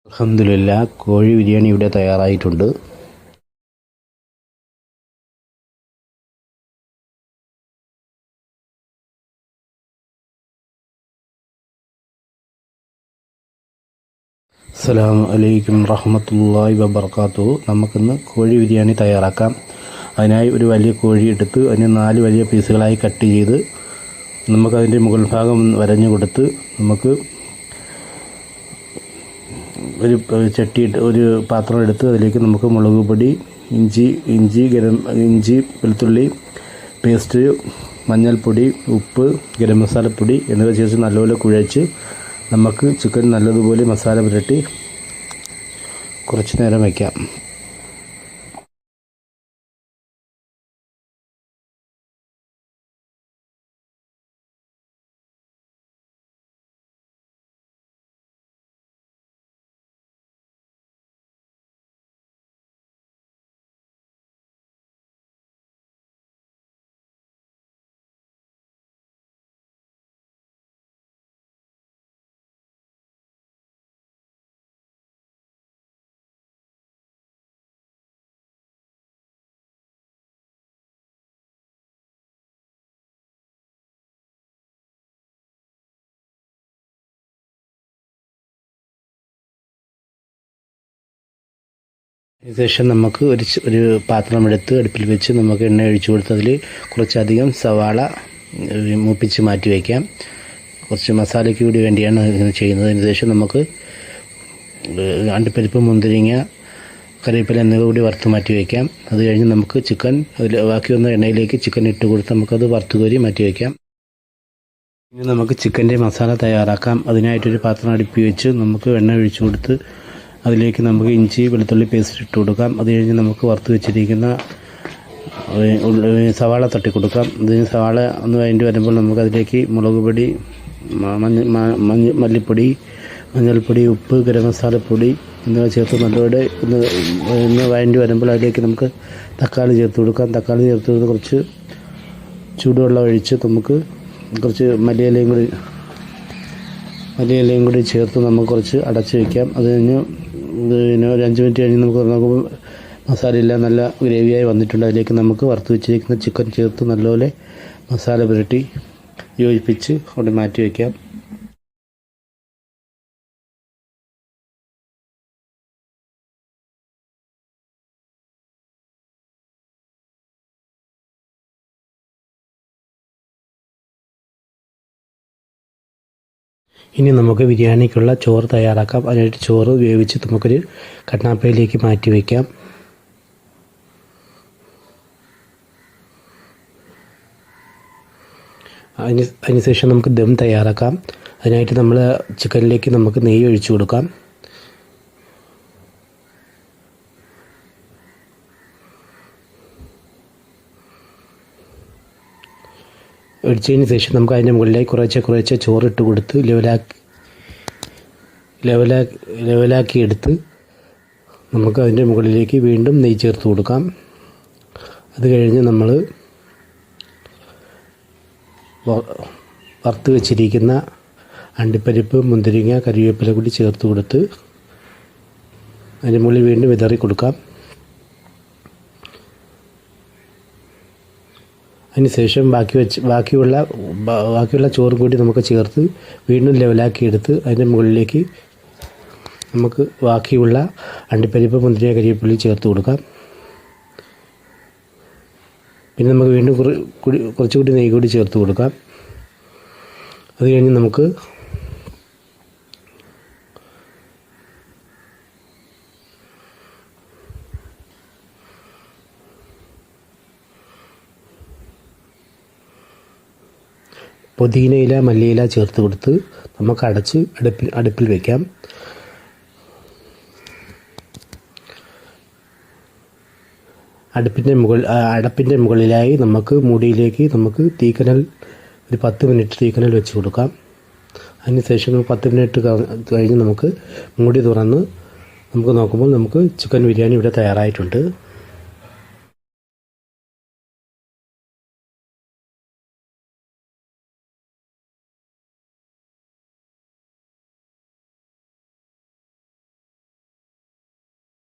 അൽഹംദുലില്ലാ, കോഴി ബിരിയാണി ഇവിടെ തയ്യാറായിട്ടുണ്ട്. അസ്സലാമു അലൈക്കും റഹ്മത്തുള്ളാഹി വബറകാതുഹു. നമുക്കിന്ന് കോഴി ബിരിയാണി തയ്യാറാക്കാം. അതിനായി ഒരു വലിയ കോഴി എടുത്ത് അതിന് 4 വലിയ പീസുകളായി കട്ട് ചെയ്ത് നമുക്കതിൻ്റെ മുകൾ ഭാഗം വരഞ്ഞു കൊടുത്ത് നമുക്ക് ഒരു ഒരു പാത്രം എടുത്ത് അതിലേക്ക് നമുക്ക് മുളക് പൊടി, ഇഞ്ചി വെളുത്തുള്ളി പേസ്റ്റ്, മഞ്ഞൾപ്പൊടി, ഉപ്പ്, ഗരം മസാലപ്പൊടി എന്നിവ ചേർത്ത് നല്ലപോലെ കുഴച്ച് നമുക്ക് ചിക്കൻ നല്ലതുപോലെ മസാല പുരട്ടി കുറച്ച് നേരം വയ്ക്കാം. അതിനുശേഷം നമുക്ക് ഒരു പാത്രമെടുത്ത് അടുപ്പിൽ വെച്ച് നമുക്ക് എണ്ണ ഒഴിച്ചു കൊടുത്ത് അതിൽ കുറച്ചധികം സവാള മൂപ്പിച്ച് മാറ്റി വയ്ക്കാം. കുറച്ച് മസാലയ്ക്ക് കൂടി വേണ്ടിയാണ് ഇങ്ങനെ ചെയ്യുന്നത്. അതിനുശേഷം നമുക്ക് അണ്ടിപ്പരിപ്പ്, മുന്തിരിങ്ങ, കറിവേപ്പില എന്നിവ കൂടി വറുത്ത് മാറ്റി വയ്ക്കാം. അത് കഴിഞ്ഞ് നമുക്ക് ചിക്കൻ അതിൽ ബാക്കി വന്ന എണ്ണയിലേക്ക് ചിക്കൻ ഇട്ട് കൊടുത്ത് നമുക്കത് വറുത്ത് കോരി മാറ്റി വയ്ക്കാം. ഇനി നമുക്ക് ചിക്കൻ്റെ മസാല തയ്യാറാക്കാം. അതിനായിട്ടൊരു പാത്രം അടുപ്പി വെച്ച് നമുക്ക് എണ്ണ ഒഴിച്ചു കൊടുത്ത് അതിലേക്ക് നമുക്ക് ഇഞ്ചി വെളുത്തുള്ളി പേസ്റ്റ് ഇട്ട് കൊടുക്കാം. അത് കഴിഞ്ഞ് നമുക്ക് വറുത്ത് വെച്ചിരിക്കുന്ന സവാള തട്ടി കൊടുക്കാം. ഇതിന് സവാള ഒന്ന് വഴണ്ടി വരുമ്പോൾ നമുക്ക് അതിലേക്ക് മുളക് പൊടി, മല്ലിപ്പൊടി, മഞ്ഞൾപ്പൊടി, ഉപ്പ്, ഗരം മസാലപ്പൊടി എന്നിവ ചേർത്ത് നല്ലപോലെ ഒന്ന് വഴണ്ടി വരുമ്പോൾ അതിലേക്ക് നമുക്ക് തക്കാളി ചേർത്ത് കൊടുക്കാം. തക്കാളി ചേർത്ത് കൊടുത്ത് കുറച്ച് ചൂടുവെള്ളം ഒഴിച്ച് നമുക്ക് കുറച്ച് മല്ലിയിലയും കൂടി ചേർത്ത് നമുക്ക് കുറച്ച് അടച്ച് വയ്ക്കാം. അത് കഴിഞ്ഞ് പിന്നെ ഒരു 5 മിനിറ്റ് കഴിഞ്ഞ് നമുക്ക് നോക്കുമ്പോൾ മസാലയെല്ലാം നല്ല ഗ്രേവിയായി വന്നിട്ടുണ്ട്. അതിലേക്ക് നമുക്ക് വറുത്ത് വെച്ചിരിക്കുന്ന ചിക്കൻ ചേർത്ത് നല്ലപോലെ മസാല പുരട്ടി യോജിപ്പിച്ച് അവിടെ മാറ്റി വയ്ക്കാം. ഇനി നമുക്ക് ബിരിയാണിക്കുള്ള ചോറ് തയ്യാറാക്കാം. അതിനായിട്ട് ചോറ് വേവിച്ച് നമുക്കൊരു കണ്ണാപ്പയിലേക്ക് മാറ്റി വയ്ക്കാം. അതിനുശേഷം നമുക്ക് ദം തയ്യാറാക്കാം. അതിനായിട്ട് നമ്മൾ ചിക്കനിലേക്ക് നമുക്ക് നെയ്യ് ഒഴിച്ചു കൊടുക്കാം. ഒഴിച്ചതിന് ശേഷം നമുക്ക് അതിൻ്റെ മുകളിലേക്ക് കുറേശ്ശെ ചോറിട്ട് കൊടുത്ത് ലെവലാക്കി എടുത്ത് നമുക്ക് അതിൻ്റെ മുകളിലേക്ക് വീണ്ടും നെയ്യ് ചേർത്ത് കൊടുക്കാം. അത് കഴിഞ്ഞ് നമ്മൾ വറുത്ത് വെച്ചിരിക്കുന്ന അണ്ടിപ്പരിപ്പ്, മുന്തിരിങ്ങ, കറിവേപ്പില കൂടി ചേർത്ത് കൊടുത്ത് അതിൻ്റെ മുകളിൽ വീണ്ടും വിതറി കൊടുക്കാം. അതിനുശേഷം ബാക്കിയുള്ള ചോറും കൂടി നമുക്ക് ചേർത്ത് വീണ്ടും ലെവലാക്കി എടുത്ത് അതിൻ്റെ മുകളിലേക്ക് നമുക്ക് ബാക്കിയുള്ള അണ്ടിപ്പരിപ്പ്, മുന്തിരിങ്ങ, കരിവേപ്പില ചേർത്ത് കൊടുക്കാം. പിന്നെ നമുക്ക് വീണ്ടും കുറച്ചുകൂടി നെയ്യ് കൂടി ചേർത്ത് കൊടുക്കാം. അത് കഴിഞ്ഞ് നമുക്ക് പുതിനയില, മല്ലിയില ചേർത്ത് കൊടുത്ത് നമുക്ക് അടച്ച് അടുപ്പിൽ വയ്ക്കാം. അടപ്പിൻ്റെ മുകളിലായി നമുക്ക് മൂടിയിലേക്ക് നമുക്ക് തീക്കനൽ ഒരു 10 മിനിറ്റ് തീക്കനൽ വെച്ച് കൊടുക്കാം. അതിനുശേഷം 10 മിനിറ്റ് കഴിഞ്ഞ് നമുക്ക് മൂടി തുറന്ന് നമുക്ക് നോക്കുമ്പോൾ നമുക്ക് ചിക്കൻ ബിരിയാണി ഇവിടെ തയ്യാറായിട്ടുണ്ട്.